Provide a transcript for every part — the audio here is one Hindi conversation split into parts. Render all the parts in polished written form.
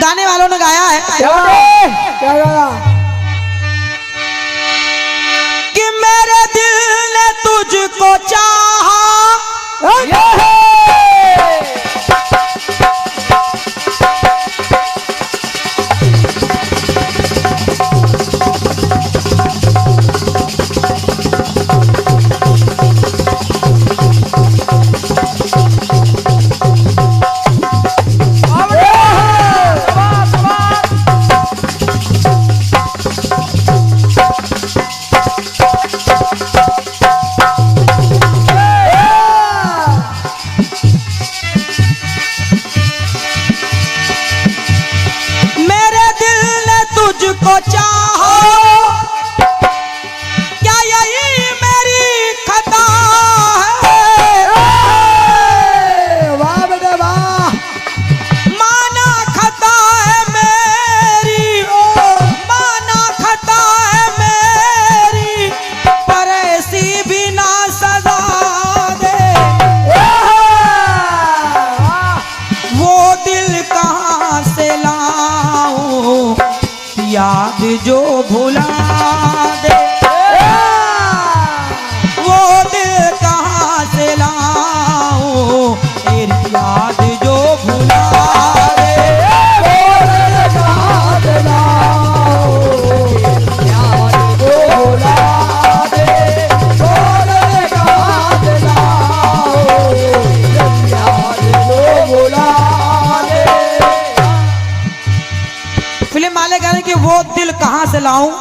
गाने वालों ने गाया है क्या गाया? कि मेरे दिल ने तुझको चाहा। तुझको चाहा, क्या यही मेरी खता है? वाह बेटे वाह। माना खता है मेरी, माना खता है मेरी, पर ऐसी भी ना सजा दे। वो दिल कहाँ से लाऊं याद जो भुला दे, वो दिल कहाँ से लाऊं तेरी याद जो भुला दे, वो दिल कहाँ से लाऊं याद जो भुला दे, वो दिल कहाँ से लाऊं याद जो भुला दे। फिल्म वाले कह रहे कि वो दिल कहाँ से लाऊं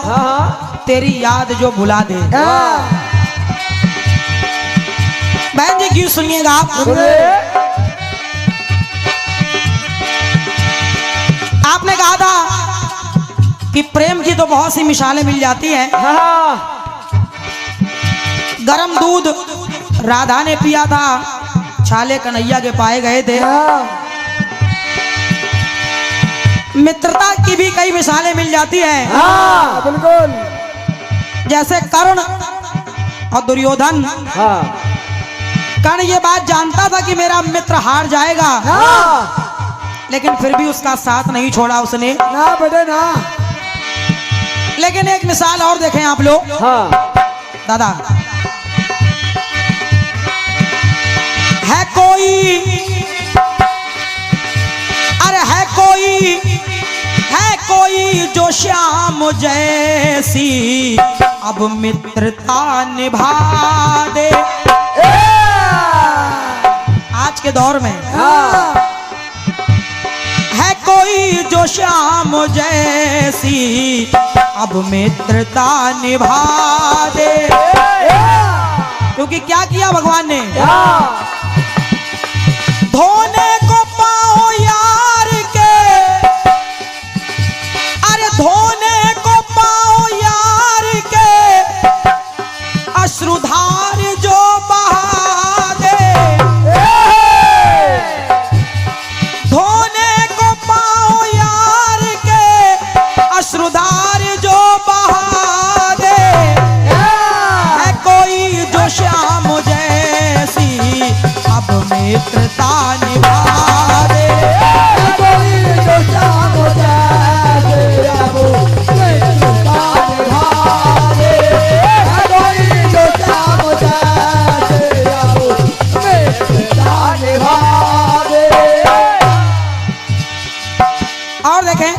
तेरी याद जो भुला दे। बहन जी गीत सुनिएगा आप। आपने कहा था कि प्रेम की तो बहुत सी मिसालें मिल जाती हैं। गरम दूध राधा ने पिया था, छाले कन्हैया के पाए गए थे। मित्रता की भी कई मिसालें मिल जाती हैं। हाँ बिल्कुल। जैसे कर्ण और दुर्योधन। कर्ण ये बात जानता था कि मेरा मित्र हार जाएगा, लेकिन फिर भी उसका साथ नहीं छोड़ा उसने। ना बेटे ना। लेकिन एक मिसाल और देखें आप लोग। दादा है कोई, अरे है कोई जो श्याम जैसी अब मित्रता निभा दे। आज के दौर में है कोई जो श्याम जैसी अब मित्रता निभा दे। क्योंकि क्या किया भगवान ने? धोने को पाओ यार के, अरे धोने को पाओ यार के, अश्रुधार जो बहा दे। धोने को पाओ यार के, अश्रुधार जो बहा दे। है कोई जो श्याम जैसी अब मित्रता निभा दे। कोई जो श्याम जैसी अब मित्रता निभा दे। कोई जो श्याम जैसी अब मित्रता निभा दे। और देखें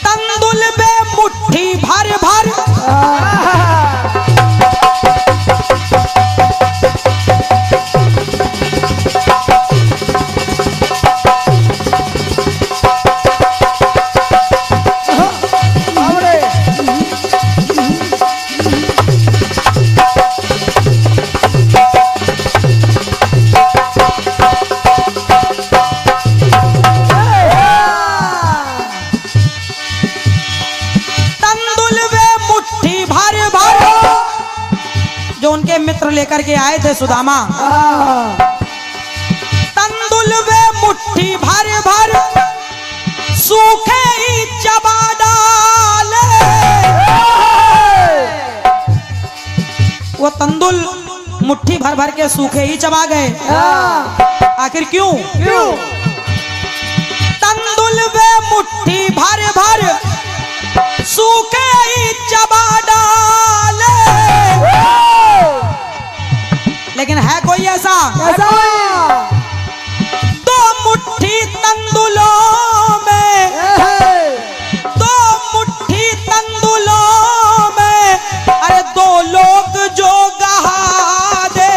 तंदुल में मुट्ठी भर भर, जो उनके मित्र लेकर के आए थे सुदामा। तंदुल वे मुट्ठी भर भर सूखे ही चबा डाले। वो तंदुल मुट्ठी भर भर के सूखे ही चबा गए। आखिर क्यों? तंदुल वे मुट्ठी भर भर सूखे ही चबा डाले, लेकिन है कोई ऐसा? दो मुट्ठी तंदुलों में, दो मुट्ठी तंदुलों में, अरे दो लोग जो गहा दे,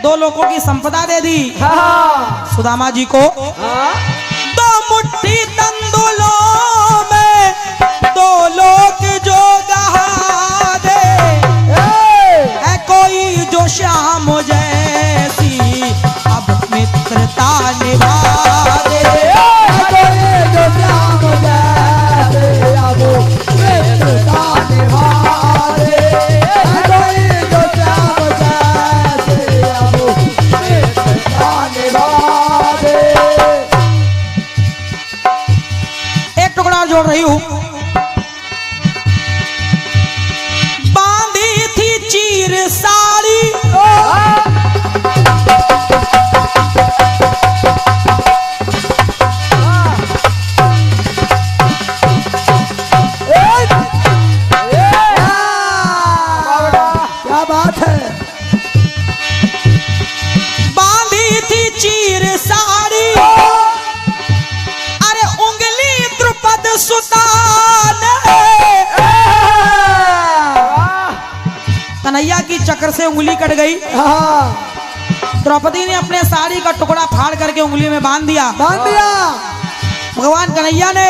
दो लोगों की संपदा दे दी सुदामा जी को। दो मुट्ठी तंदुलों में दो लोग जो गहा दे, है कोई जो श्याम जैसी अब मित्रता निभा दे, कोई जो श्याम जैसे अब मित्रता निभा दे, कोई जो श्याम जैसे अब मित्रता निभा दे। एक टुकड़ा और जोड़ रही हूं। बांधी थी चीर साड़ी, क्या बात है? बांधी थी चीर साड़ी, अरे उंगली द्रुपद सुता ने, कन्हैया की चक्र से उंगली कट गई। द्रौपदी ने अपने साड़ी का टुकड़ा फाड़ करके उंगली में बांध दिया। भगवान कन्हैया ने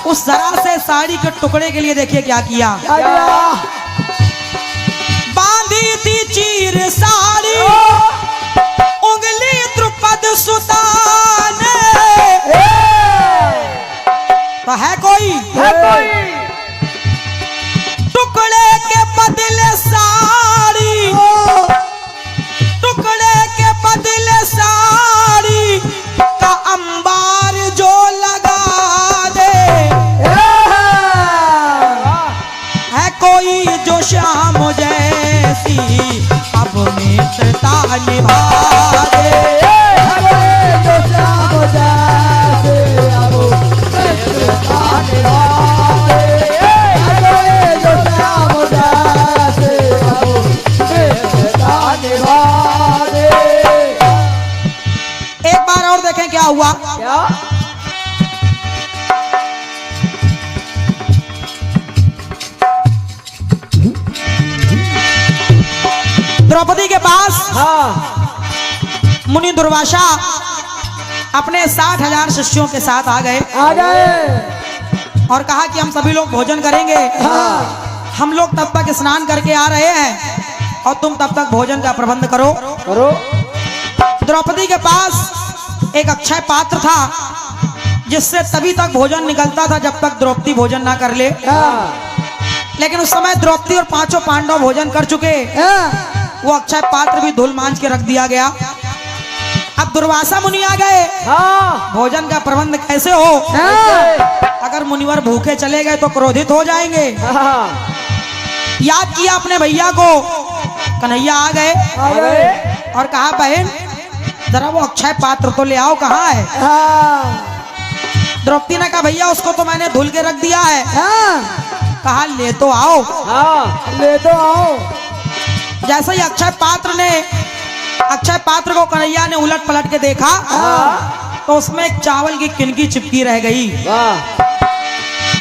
उस जरा से साड़ी के टुकड़े के लिए देखिए क्या किया। बांधी थी चीर साड़ी, उंगली द्रुपद सुता ने, तो है कोई टुकड़े के बदले साड़ी, टुकड़े के बदले साड़ी का अंबार जो लगा दे, है कोई जो श्याम जैसी अब मित्रता निभा दे, जो श्याम जैसे अब मित्रता निभा दे, जो श्याम जैसे अब मित्रता निभा दे। एक बार और देखें क्या हुआ। द्रौपदी के पास मुनि दुर्वासा अपने 60,000 शिष्यों के साथ आ गए और कहा कि हम सभी लोग भोजन करेंगे। हम लोग तब तक स्नान करके आ रहे हैं और तुम तब तक भोजन का प्रबंध करो। द्रौपदी के पास एक अक्षय पात्र था जिससे तभी तक भोजन निकलता था जब तक द्रौपदी भोजन ना कर ले। लेकिन उस समय द्रौपदी और 5 पांडव भोजन कर चुके, वो अक्षय पात्र भी धूल मांझ के रख दिया गया। अब दुर्वासा मुनि आ गए, भोजन का प्रबंध कैसे हो? अगर मुनिवर भूखे चले गए तो क्रोधित हो जाएंगे। याद किया अपने भैया को, कन्हैया आ गए और कहा बहन जरा वो अक्षय पात्र तो ले आओ, कहाँ है? द्रौपदी ने कहा भैया उसको तो मैंने धुल के रख दिया है। कहा ले तो आओ। ले तो आओ। जैसे ही अक्षय पात्र को कन्हैया ने उलट पलट के देखा तो उसमें एक चावल की किनकी चिपकी रह गई।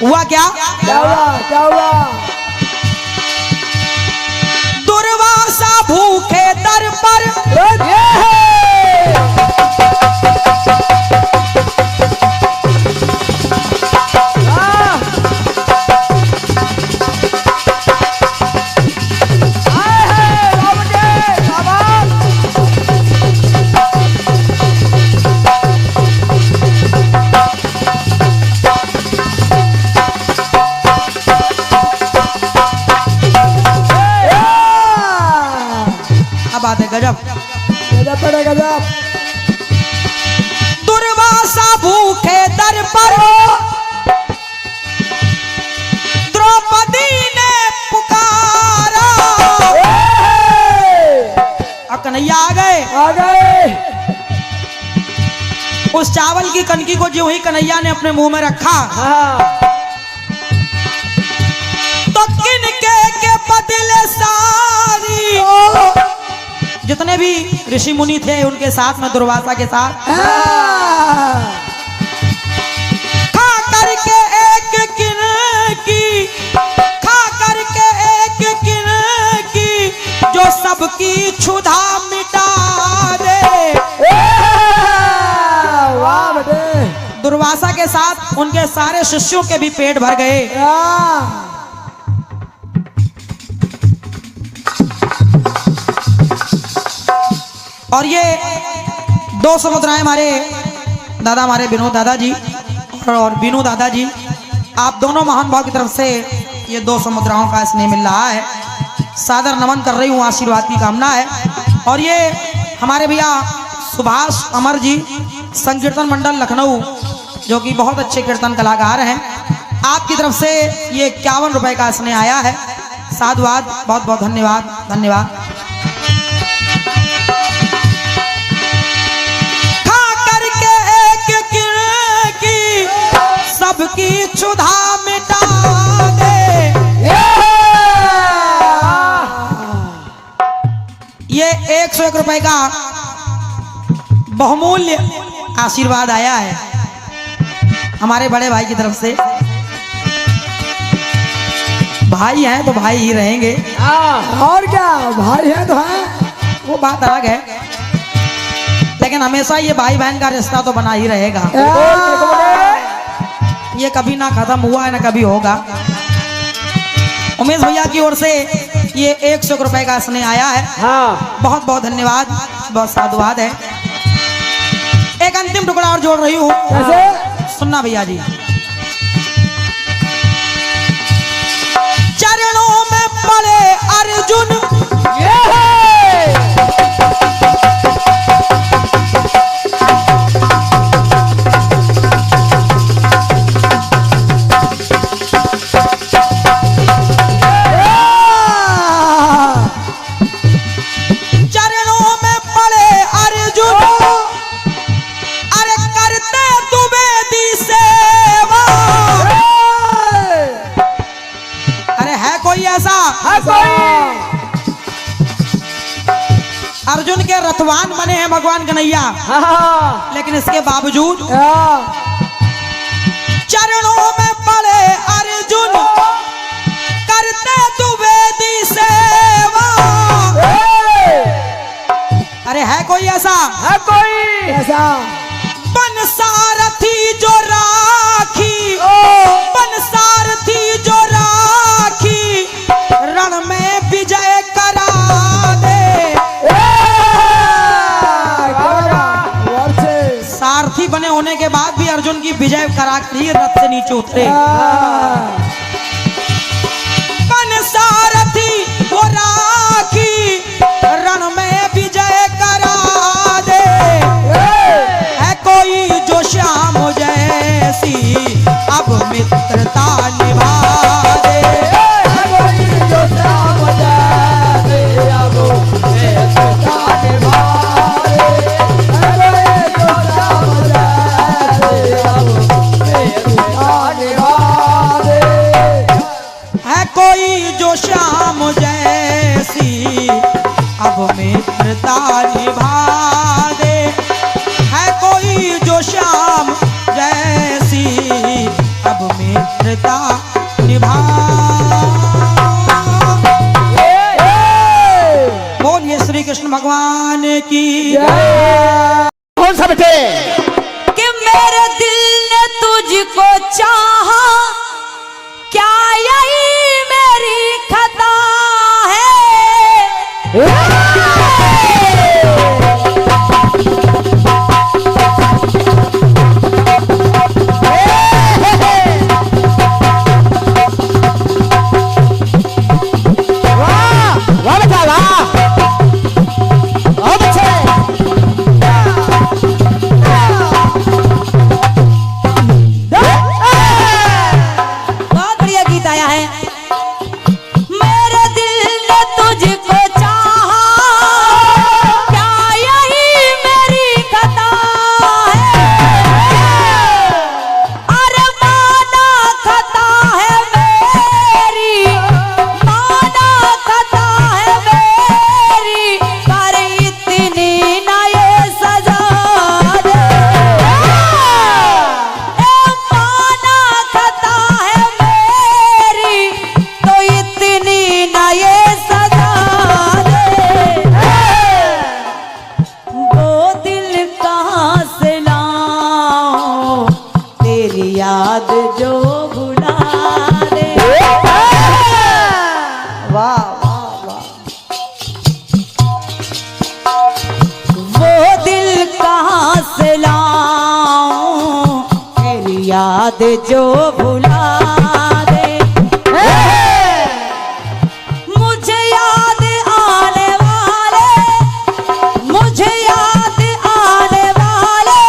हुआ क्या? क्या हुआ? दुर्वासा भूखे दर पर बात है गजब। दुर्वासा भूखे दर पर द्रौपदी ने पुकार आ गए। उस चावल की कनकी को जो ही कन्हैया ने अपने मुंह में रखा तो किनके के बदले सारी जितने भी ऋषि मुनि थे उनके साथ में दुर्वासा के साथ खा करके एक किनकी, खा करके एक किनकी जो सबकी क्षुधा मिटा दे। वाह बेटे। दुर्वासा के साथ उनके सारे शिष्यों के भी पेट भर गए। और ये दो समुद्राएं हमारे दादा, हमारे विनोद दादाजी और बीनू दादाजी, आप दोनों महान भाव की तरफ से ये दो समुद्राओं का स्नेह मिल रहा है। सादर नमन कर रही हूँ, आशीर्वाद की कामना है। और ये हमारे भैया सुभाष अमर जी, संकीर्तन मंडल लखनऊ, जो कि बहुत अच्छे कीर्तन कलाकार हैं, आपकी तरफ से ये 51 रुपए का स्नेह आया है। साधुवाद, बहुत बहुत धन्यवाद, धन्यवाद। सबकी क्षुधा मिटा दे। ये 101 रुपए का बहुमूल्य आशीर्वाद आया है हमारे बड़े भाई की तरफ से। भाई हैं तो भाई ही रहेंगे, और क्या, भाई है तो है, वो बात अलग है, लेकिन हमेशा ये भाई बहन का रिश्ता तो बना ही रहेगा। ये कभी ना खत्म हुआ है ना कभी होगा। उमेश भैया की ओर से ये 101 रुपए का स्नेह आया है। बहुत बहुत धन्यवाद, बहुत साधुवाद है। एक अंतिम टुकड़ा और जोड़ रही हूँ, सुनना भैया जी। चरणों में पड़े अर्जुन अर्जुन के रथवान बने हैं भगवान कन्हैया, लेकिन इसके बावजूद चरणों में पड़े अर्जुन करते तू वेदी सेवा। अरे है कोई ऐसा, है कोई ऐसा? बन सारथी जो राखी, बन सारथी जो राखी, रण में विजय करा दे। सारथी बने होने के बाद भी अर्जुन की विजय करा कर ही रथ से नीचे उतरे। बन सारथी वो राखी, रण में विजय करा दे। है कोई जो श्याम जैसी अब मित्रता निभा दे। है कोई जो श्याम जैसी अब मित्रता निभा दे। है कोई जो श्याम जैसी अब मित्रता निभा दे। है कोई जो श्याम जैसी अब मित्रता निभा दे। है कोई जो श्याम जैसी अब मित्रता निभा। बोलिए श्री कृष्ण भगवान की कौन सा बेटे? कि मेरे दिल ने तुझको चाहा, क्या यही मेरी खता है? जो भुला दे, मुझे याद आने वाले, मुझे याद आने वाले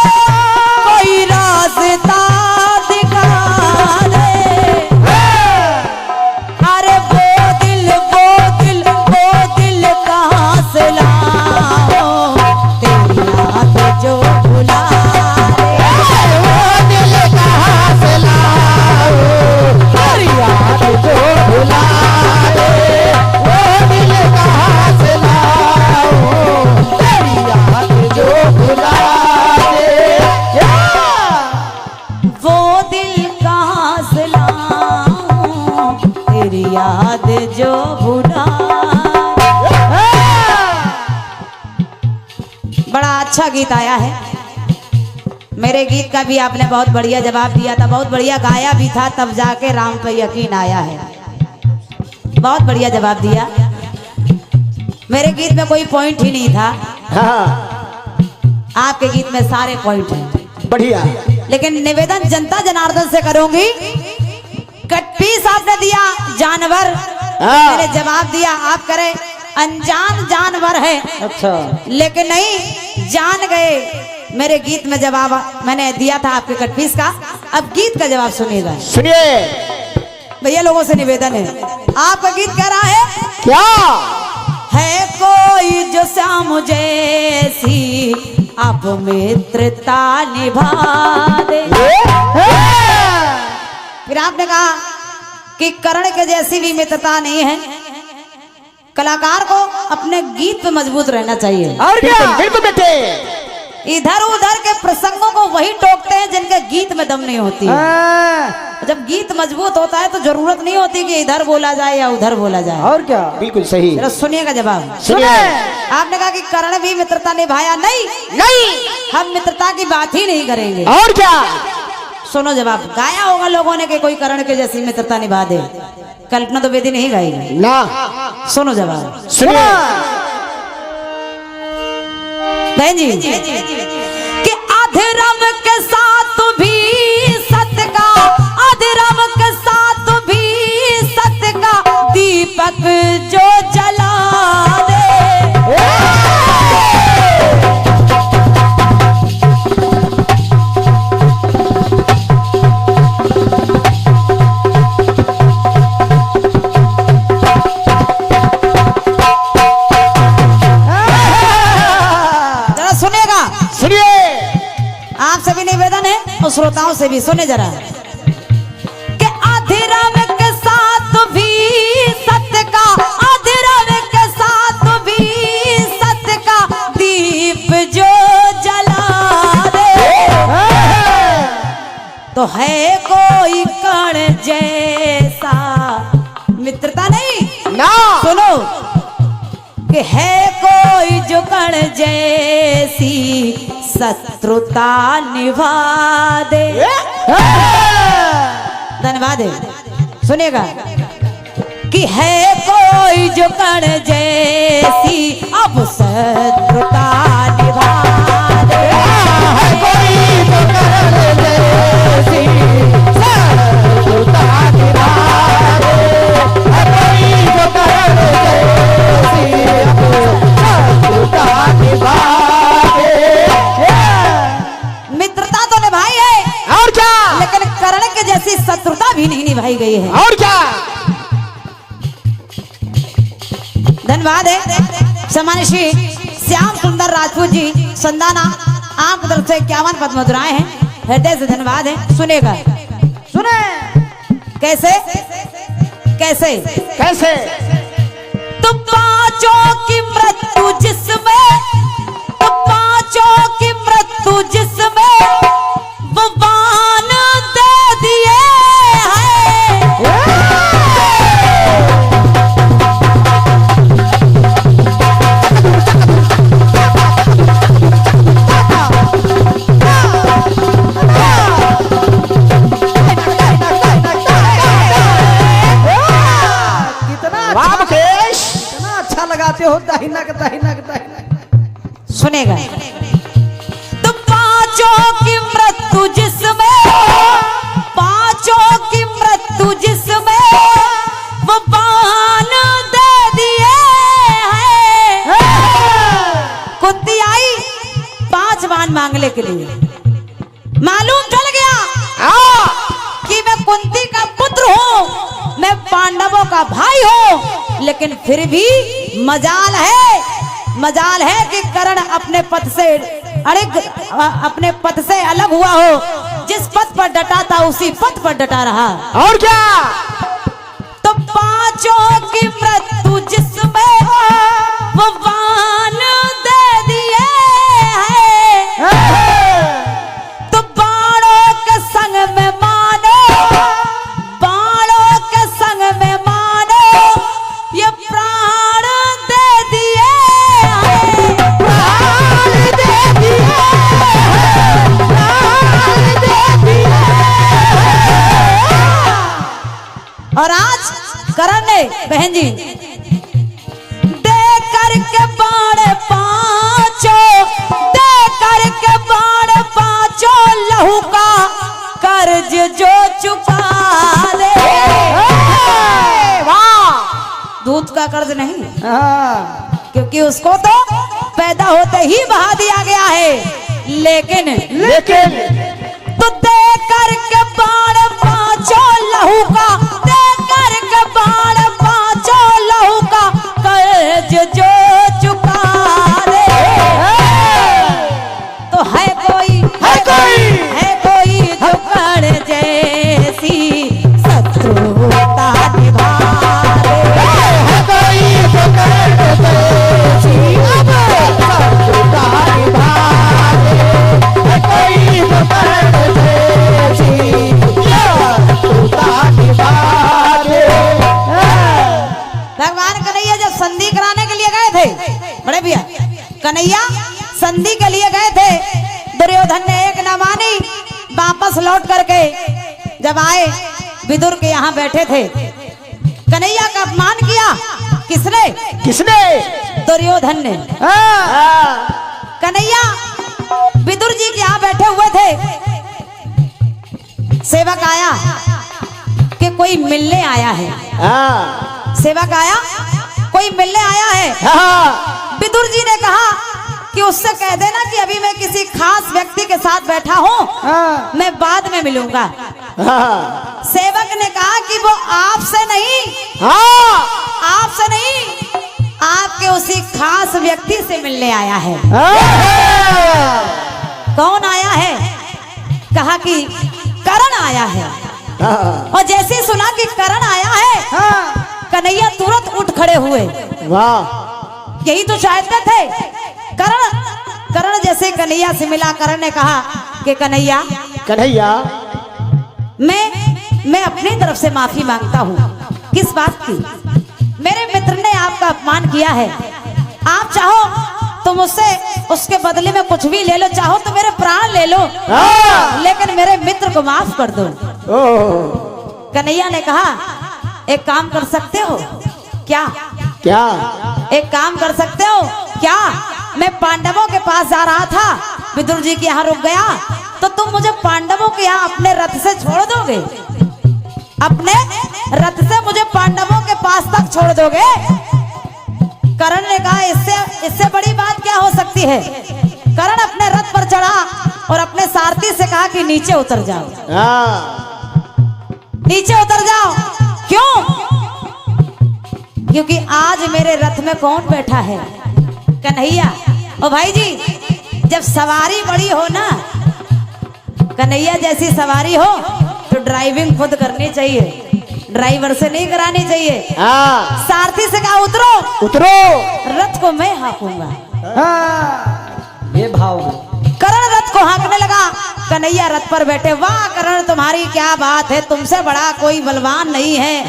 कोई रास्ता दिखा दे। अरे वो दिल वो दिल वो दिल कहाँ से लाओ, तेरी याद जो भुला दे, वो दिल कहाँ से लाओ, तेरी याद जो भुला दे, वो दिल कहाँ से लाओ, तेरी याद जो भुला दे, वो दिल कहाँ से लाऊं, तेरी याद जो भुला। बड़ा अच्छा गीत आया है। मेरे गीत का भी आपने बहुत बढ़िया जवाब दिया था, बहुत बढ़िया गाया भी था, तब जाके राम पे यकीन आया है। बहुत बढ़िया जवाब दिया। मेरे गीत में कोई पॉइंट ही नहीं था, हाँ आपके गीत में सारे पॉइंट हैं। बढ़िया। लेकिन निवेदन जनता जनार्दन से करूंगी, कट पीस आपने दिया जानवर, मैंने जवाब दिया आप करे अनजान जानवर है, अच्छा लेकिन नहीं जान गए। मेरे गीत में जवाब मैंने दिया था आपके कट पीस का। अब गीत का जवाब सुनिएगा। सुनिए भैया लोगों से निवेदन है, आपका गीत कह रहा है क्या है कोई जो श्याम जैसी अब मित्रता निभा दे। फिर आपने कहा कि कर्ण के जैसी भी मित्रता नहीं है। कलाकार को अपने गीत पे मजबूत रहना चाहिए। और क्या बिल्कुल बेटे, इधर उधर के प्रसंगों को वही टोकते हैं जिनके गीत में दम नहीं होती है। जब गीत मजबूत होता है तो जरूरत नहीं होती कि इधर बोला जाए या उधर बोला जाए। और क्या बिल्कुल सही। जरा सुनिएगा जवाब। सुनिए। आपने कहा कि कर्ण भी मित्रता निभाया, नहीं नहीं हम मित्रता की बात ही नहीं करेंगे। और क्या सुनो जवाब। गाया होगा लोगों ने कि कोई कर्ण के जैसी मित्रता निभा दे, कल्पना तो बेदी नहीं गाएगी ना। सुनो जवाब। सुनिए बहन जी कि अधर्म के साथ भी सत्य का, अधर्म के साथ भी सत्य का दीपक जो जला दे। आप सभी निवेदन है और श्रोताओं से भी सुने जरा कि अधर्म के साथ भी सत्य का, अधर्म के साथ भी सत्य का दीप जो जला दे। तो है कोई कण जैसा मित्रता नहीं ना। सुनो कि है कोई जो कण जैसी शत्रुता निभा दे। धन्यवाद है। सुनिएगा कि है कोई जो कण जैसी अब शत्रुता निभा दे। है कोई जो कण जैसी शत्रुता निभा दे। है कोई जो कण जैसी शत्रुता निभा दे। मित्रता तो निभाई है और क्या, लेकिन कर्ण के जैसी शत्रुता भी नहीं निभाई गई है। और क्या। धन्यवाद है सम्मानित श्री श्याम सुंदर राजपूत जी संदाना, आपकी तरफ से 51 पद मुद्राएं हैं, हृदय से धन्यवाद है। सुनेगा सुने कैसे कैसे कैसे तो पांचों की मृत्यु जिसमें, तो पांचों की मृत्यु जिसमें वो बाण दे दिए हैं। लगाते हो दाहिना का दाहिना का दाहिना। सुनेगा तो पांचों की मृत्यु जिसमें जिसमें वो बाण दे दिए हैं। कुंती आई 5 बाण मांगने के लिए। मालूम चल गया कि मैं कुंती का पुत्र हूँ, मैं पांडवों का भाई हूँ, लेकिन फिर भी मजाल है कि कर्ण अपने पद से अपने पद से अलग हुआ हो। जिस पद पर डटा था उसी पद पर डटा रहा। और क्या? तो 5 की मृत्यु जिसमें वो बाण दे दिए हैं, तो बाणों के संग में मानो, बाणों के संग में मानो ये प्राण दे दिए हैं। प्राण दे दिए हैं, प्राण दे दिए हैं। और आज करण ने बहन जी दे करके बाण 5, दे करके बाण 5 लहू का कर्ज जो चुका दे। दूध का कर्ज नहीं, क्योंकि उसको तो पैदा होते ही बहा दिया गया है। लेकिन तो दे करके बाण 5 लहू का, दे करके बाण 5 लहू का कर्ज जो चुका दे। तो है कोई जो कर्ण जैसी शत्रुता निभा दे। है कोई जो कर्ण जैसी शत्रुता निभा दे। है कोई जो कर्ण जैसी शत्रुता निभा दे। भगवान कन्हैया जब संधि कराने के लिए गए थे, बड़े भैया कन्हैया संधि के लिए गए थे, दुर्योधन ने एक न मानी। वापस लौट करके जब आए विदुर के यहाँ बैठे थे, कन्हैया का अपमान किया। किसने? दुर्योधन ने। कन्हैया विदुर जी के यहाँ बैठे हुए थे, सेवक आया कि कोई मिलने आया है। सेवक आया कोई मिलने आया है। विदुर जी ने कहा कि उससे कह देना कि अभी मैं किसी खास व्यक्ति के साथ बैठा हूँ, मैं बाद में मिलूंगा। सेवक ने कहा कि वो आपसे नहीं, आपसे नहीं, आपके उसी खास व्यक्ति से मिलने आया है। कौन आया है? कहा कि कर्ण आया है। और जैसे ही सुना कि कर्ण आया है, कन्हैया तुरंत उठ खड़े हुए। यही तो चाहते थे। कर्ण जैसे कन्हैया से मिला, कर्ण ने कहा कि कन्हैया मैं अपनी तरफ से माफी मांगता हूँ। किस बात की? मेरे मित्र ने आपका अपमान किया है। आप चाहो तो मुझसे उसके बदले में कुछ भी ले लो, चाहो तो मेरे प्राण ले लो, लेकिन मेरे मित्र को माफ कर दो। कन्हैया ने कहा एक काम कर सकते हो क्या? एक काम कर सकते हो क्या? मैं पांडवों के पास जा रहा था, विदुर जी के यहाँ रुक गया, तो तुम मुझे पांडवों के यहाँ अपने रथ से छोड़ दोगे? अपने रथ से मुझे पांडवों के पास तक छोड़ दोगे? कर्ण ने कहा इससे बड़ी बात क्या हो सकती है। कर्ण अपने रथ पर चढ़ा और अपने सारथी से कहा कि नीचे उतर जाओ, नीचे उतर जाओ। क्यों? क्योंकि आज मेरे रथ में कौन बैठा है? कन्हैया। ओ भाई जी, जब सवारी बड़ी हो ना, कन्हैया जैसी सवारी हो तो ड्राइविंग खुद करनी चाहिए, ड्राइवर से नहीं करानी चाहिए। सारथी से कहा उतरो, रथ को मैं हाँकूंगा। ये भाव कर्ण रथ को हाँकने लगा। कन्हैया रथ पर बैठे। वाह कर्ण, तुम्हारी क्या बात है, तुमसे बड़ा कोई बलवान नहीं है।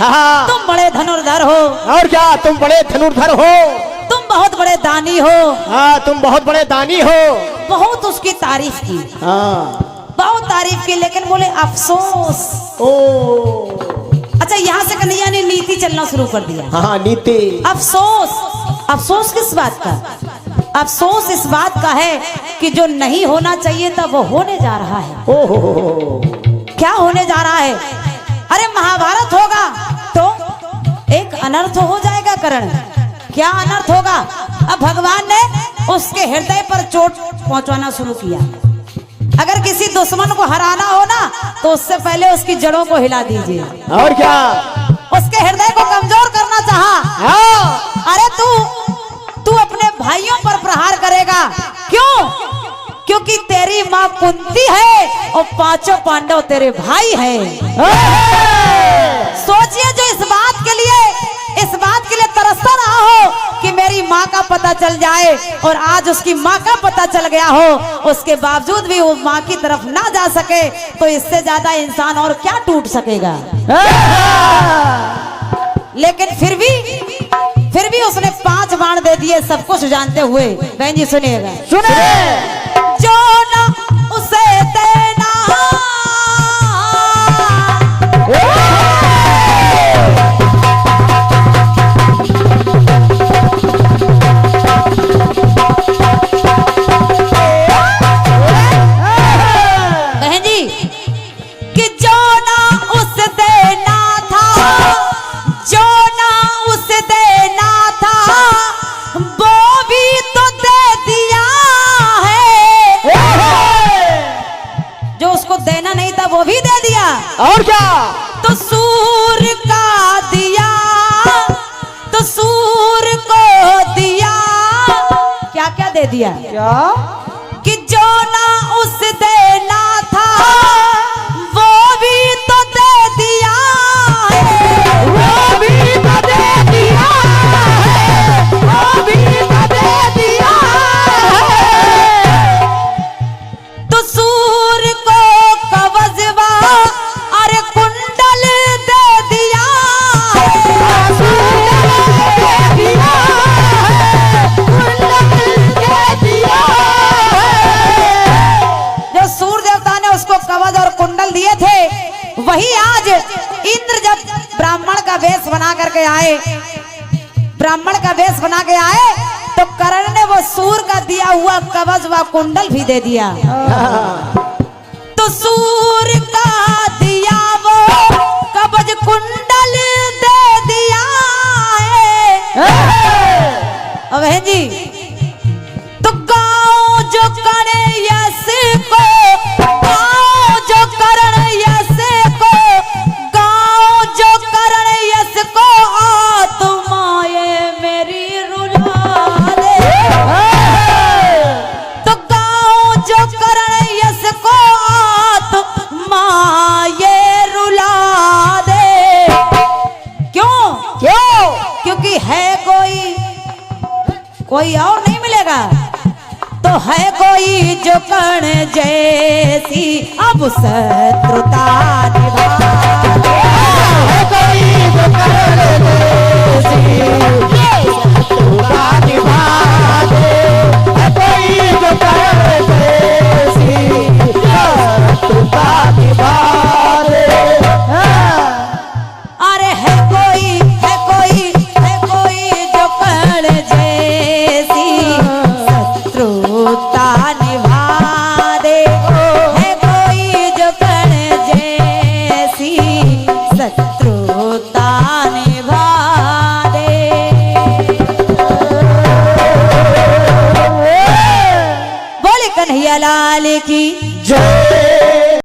तुम बड़े धनुर्धर हो। और क्या, तुम बड़े धनुर्धर हो। तुम बहुत बड़े दानी हो। तुम बहुत बड़े दानी हो। बहुत उसकी तारीफ की, बहुत तारीफ की, लेकिन बोले अफसोस। अच्छा, यहाँ से कन्हैया ने नीति चलना शुरू कर दिया। नीति। अफसोस किस बात का? अफसोस इस बात का है कि जो नहीं होना चाहिए था वो होने जा रहा है। ओहो। क्या होने जा रहा है? अरे महाभारत होगा तो एक अनर्थ हो जाएगा करण। क्या अनर्थ होगा? अब भगवान ने उसके हृदय पर चोट पहुंचाना शुरू किया। अगर किसी दुश्मन को हराना हो ना तो उससे पहले उसकी जड़ों को हिला दीजिए। और क्या? उसके हृदय को कमजोर करना चाहा। अरे तू अपने भाइयों पर प्रहार करेगा क्यों? क्योंकि तेरी माँ कुंती है और पांचों पांडव तेरे भाई हैं। सोचिए जो इस बात के लिए तरसता रहा हो कि मेरी माँ का पता चल जाए, और आज उसकी माँ का पता चल गया हो, उसके बावजूद भी वो माँ की तरफ ना जा सके, तो इससे ज्यादा इंसान और क्या टूट सकेगा। लेकिन फिर भी उसने 5 बाण दे दिए सब कुछ जानते हुए। बहन जी सुनिएगा, जो ना उसे देना बहन जी कि जो ना उसे देना था, जो ना उसे देना था वो भी तो दे दिया है। जो उसको देना नहीं था वो भी दे दिया। और क्या? तो सूर का दिया, तो सूर को दिया, क्या क्या दे दिया? क्या? कि जो ना उस देना था वो भी तो दे दिया है, वो भी तो दे दिया है, वो भी तो दे दिया है। तो सूर को कवजवा अरे कुंडल दे दिया है, दे दिया है, कुंडल दे दिया है। जो सूर्य देवता ने उसको कवच और कुंडल दिए थे, वही आज इंद्र जब ब्राह्मण का वेश बना करके आए, ब्राह्मण का वेश बना के आए, तो कर्ण ने वो सूर का दिया हुआ कवच व कुंडल भी दे दिया। तो सूर का दिया वो कवच कुंडल दे दिया है। अब बहन जी तो गाँव जो करे यस को, गाँव जो करण यस को, गाँव जो करण यस को, आत्माए मेरी रुला दे। तो गाँव जो करण यस को, आत्माए रुला दे। क्यों? क्योंकि है कोई और नहीं मिलेगा, तो है कोई जो कर्ण जैसी अब शत्रुता निभा, है कोई जो कर्ण जैसी शत्रुता निभा दे, है कोई जो कर्ण जैसी शत्रुता निभा दे। अरे है कोई जो कर्ण जैसी शत्रुता निभा दे, है कोई जो कर्ण जैसी शत्रुता निभा दे। बोले कन्हैया लाल की जय।